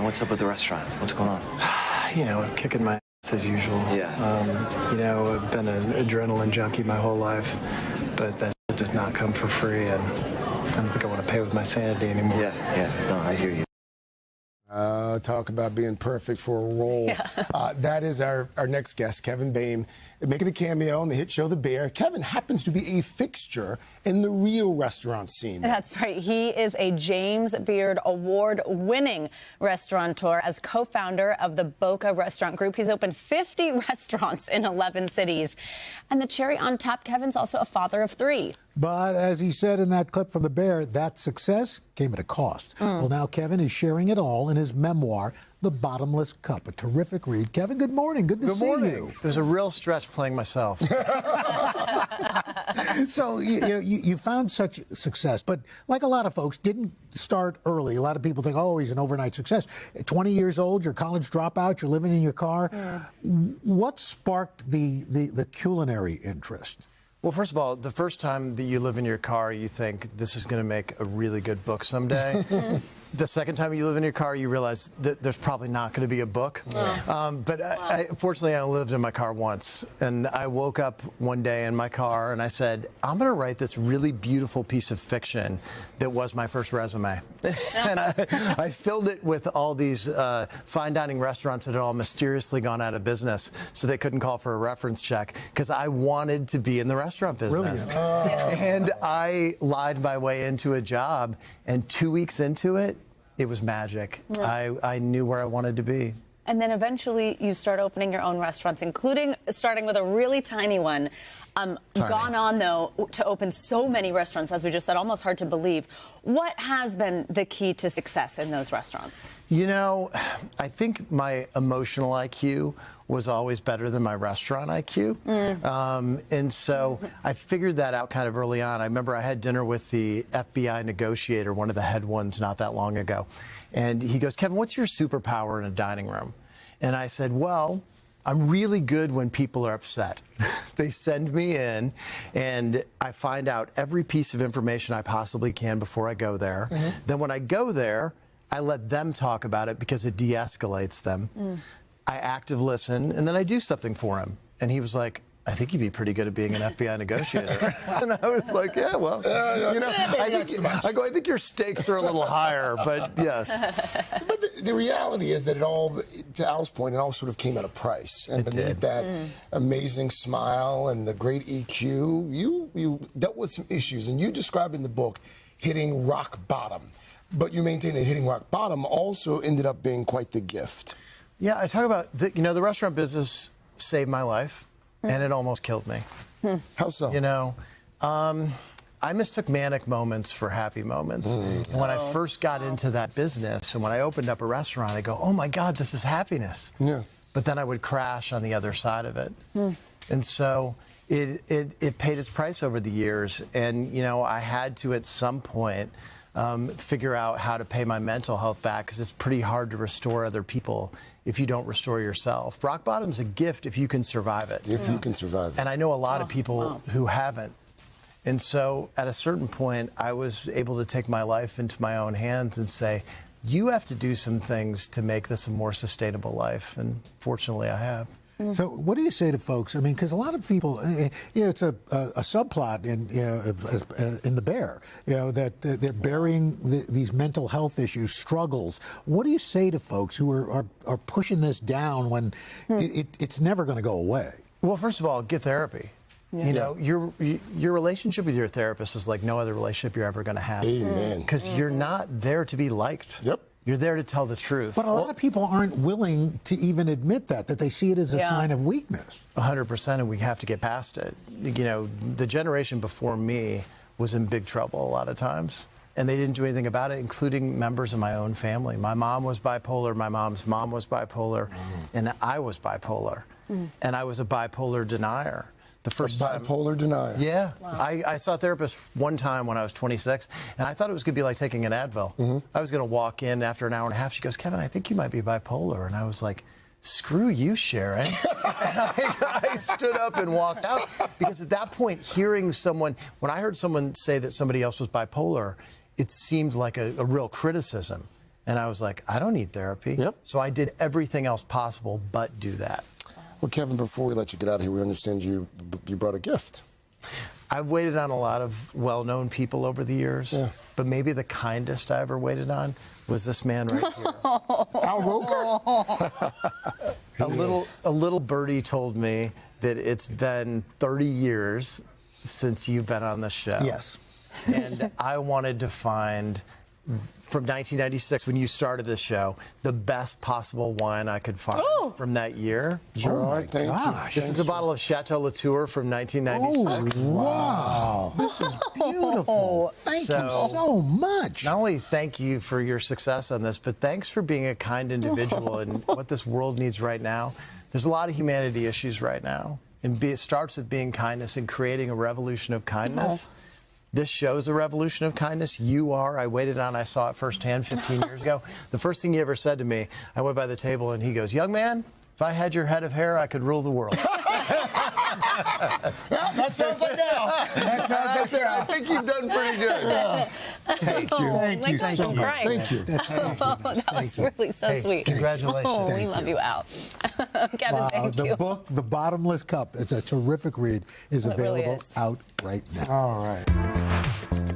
what's up with the restaurant? What's going on? You know, I'm kicking my ass as usual. Yeah. You know, I've been an adrenaline junkie my whole life, but that does not come for free, and I don't think I want to pay with my sanity anymore. Yeah. No, I hear you. Talk about being perfect for a role. Yeah. That is our next guest, Kevin Boehm, making a cameo on the hit show The Bear. Kevin happens to be a fixture in the real restaurant scene. That's right. He is a James Beard Award-winning restaurateur. As co-founder of the Boca Restaurant Group, he's opened 50 restaurants in 11 cities. And the cherry on top, Kevin's also a father of 3. But as he said in that clip from The Bear, that success came at a cost. Well, now Kevin is sharing it all in his memoir, The Bottomless Cup, a terrific read. Kevin, good morning. Good to see you. It was a real stretch playing myself. So, you found such success, but like a lot of folks, didn't start early. A lot of people think, oh, he's an overnight success. 20 years old, you're a college dropout, you're living in your car. What sparked the culinary interest? Well, first of all, the first time that you live in your car, you think this is going to make a really good book someday. The second time you live in your car, you realize that there's probably not going to be a book. Fortunately, I lived in my car once, and I woke up one day in my car and I said, I'm going to write this really beautiful piece of fiction that was my first resume. And I filled it with all these fine dining restaurants that had all mysteriously gone out of business, so they couldn't call for a reference check, because I wanted to be in the restaurant business. And I lied my way into a job, and 2 weeks into it, it was magic. I knew where I wanted to be. And then eventually you start opening your own restaurants, including starting with a really tiny one. Gone on, though, to open so many restaurants, as we just said, almost hard to believe. What has been the key to success in those restaurants? You know, I think my emotional IQ was always better than my restaurant IQ. And so I figured that out kind of early on. I remember I had dinner with the FBI negotiator, one of the head ones, not that long ago. And he goes, Kevin, what's your superpower in a dining room? And I said, well, I'm really good when people are upset. They send me in, and I find out every piece of information I possibly can before I go there. Then when I go there, I let them talk about it because it de-escalates them. I active listen, and then I do something for him. And he was like, I think you'd be pretty good at being an FBI negotiator. And I was like, yeah, well, you know, I think your stakes are a little higher, but yes. But the reality is that it all, to Al's point, it all sort of came at a price. And beneath that amazing smile and the great EQ, you dealt with some issues. And you described in the book hitting rock bottom. But you maintain that hitting rock bottom also ended up being quite the gift. Yeah, I talk about, the restaurant business saved my life. And it almost killed me. How so? You know, I mistook manic moments for happy moments. And when I first got into that business, and when I opened up a restaurant, I go, oh my God, this is happiness. But then I would crash on the other side of it. And so it paid its price over the years. And, you know, I had to, at some point, figure out how to pay my mental health back, because it's pretty hard to restore other people if you don't restore yourself. Rock bottom's a gift if you can survive it. If you can survive it. And I know a lot of people who haven't. And so at a certain point, I was able to take my life into my own hands and say, you have to do some things to make this a more sustainable life. And fortunately, I have. So what do you say to folks? I mean, because a lot of people, it's a subplot in The Bear, that they're burying these mental health issues, struggles. What do you say to folks who are pushing this down when it's never going to go away? Well, first of all, get therapy. You know, your relationship with your therapist is like no other relationship you're ever going to have. Amen. Because you're not there to be liked. You're there to tell the truth. But a lot of people aren't willing to even admit that they see it as a sign of weakness. 100%, and we have to get past it. You know, the generation before me was in big trouble a lot of times, and they didn't do anything about it, including members of my own family. My mom was bipolar, my mom's mom was bipolar, and I was bipolar. And I was a bipolar denier. The first time. Bipolar denier. Yeah. Wow. I saw a therapist one time when I was 26, and I thought it was going to be like taking an Advil. I was going to walk in after an hour and a half. She goes, Kevin, I think you might be bipolar. And I was like, screw you, Sharon. And I stood up and walked out, because at that point, hearing someone, when I heard someone say that somebody else was bipolar, it seemed like a real criticism. And I was like, I don't need therapy. Yep. So I did everything else possible but do that. Well, Kevin, before we let you get out of here, we understand you brought a gift. I've waited on a lot of well-known people over the years, but maybe the kindest I ever waited on was this man right here. Al Roker? A little birdie told me that it's been 30 years since you've been on the show. Yes. And I wanted to find, from 1996, when you started the show, the best possible wine I could find from that year. Gerard, thank gosh. you. This is a bottle of Chateau Latour from 1996. Oh, wow. This is beautiful. Thank you so much. Not only thank you for your success on this, but thanks for being a kind individual and what this world needs right now. There's a lot of humanity issues right now. And it starts with being kindness and creating a revolution of kindness. This show's a revolution of kindness. You are. I waited on, I saw it firsthand 15 years ago. The first thing he ever said to me, I went by the table and he goes, young man, if I had your head of hair, I could rule the world. That sounds like Al. That sounds like Al. I think you've done pretty good. Thank you. Thank you Makes so me much. cry. Thank you. That was really so sweet. Congratulations. Oh, we Thank love you. you, Al. Kevin, thank The you. book, The Bottomless Cup, it's a terrific read, is It really available is. out right now. All right.